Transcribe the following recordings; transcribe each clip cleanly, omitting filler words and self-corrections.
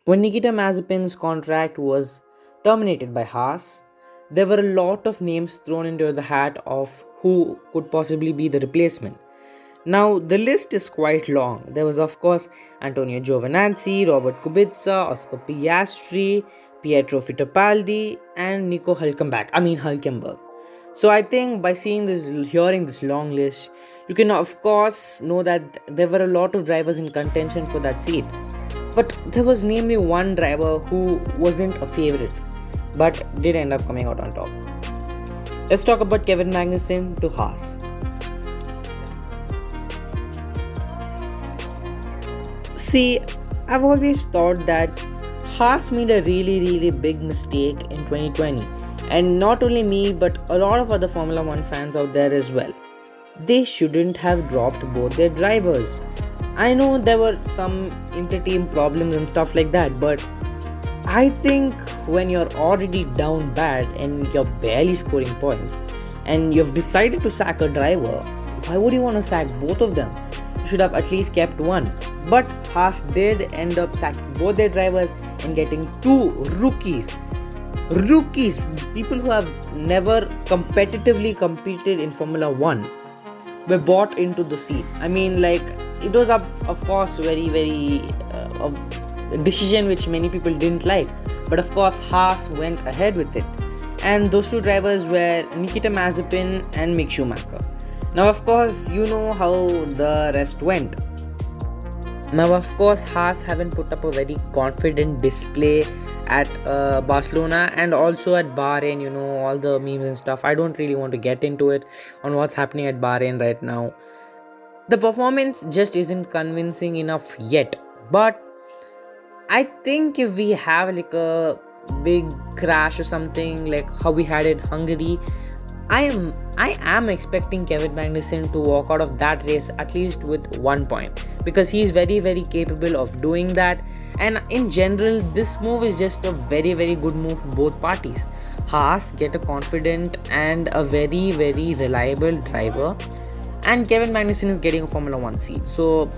When Nikita Mazepin's contract was terminated by Haas, there were a lot of names thrown into the hat of who could possibly be the replacement. Now, the list is quite long. There was, of course, Antonio Giovinazzi, Robert Kubica, Oscar Piastri, Pietro Fittipaldi, and Nico Hülkenberg. So I think by hearing this long list, you can of course know that there were a lot of drivers in contention for that seat. But there was namely one driver who wasn't a favorite, but did end up coming out on top. Let's talk about Kevin Magnussen to Haas. See, I've always thought that Haas made a really big mistake in 2020, and not only me but a lot of other Formula 1 fans out there as well. They shouldn't have dropped both their drivers. I know there were some inter-team problems and stuff like that, but I think when you're already down bad and you're barely scoring points and you've decided to sack a driver, why would you want to sack both of them? You should have at least kept one. But Haas did end up sacking both their drivers and getting two rookies. Rookies, people who have never competitively competed in Formula 1 were bought into the seat. I mean, like, it was up, of course, very a decision which many people didn't like, but of course Haas went ahead with it, and those two drivers were Nikita Mazepin and Mick Schumacher. Now of course you know how the rest went. Now of course Haas haven't put up a very confident display at Barcelona and also at Bahrain. You know, all the memes and stuff. I don't really want to get into it on what's happening at Bahrain right now. The performance just isn't convincing enough yet, but I think if we have like a big crash or something like how we had in Hungary, I am expecting Kevin Magnussen to walk out of that race at least with 1 point, because he is very capable of doing that. And in general, this move is just a very good move for both parties. Haas get a confident and a very reliable driver, and Kevin Magnussen is getting a Formula 1 seat. So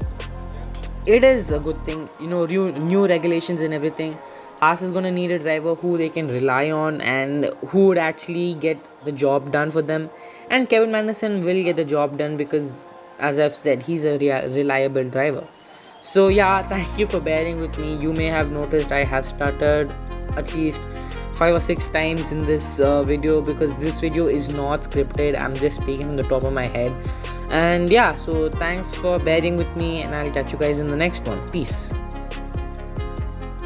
it is a good thing, you know, new regulations and everything. Haas is going to need a driver who they can rely on and who would actually get the job done for them. And Kevin Magnussen will get the job done because, as I've said, he's a reliable driver. So yeah, thank you for bearing with me. You may have noticed I have stuttered at least 5 or 6 times in this video, because this video is not scripted. I'm just speaking from the top of my head. And yeah, so thanks for bearing with me, and I'll catch you guys in the next one. Peace.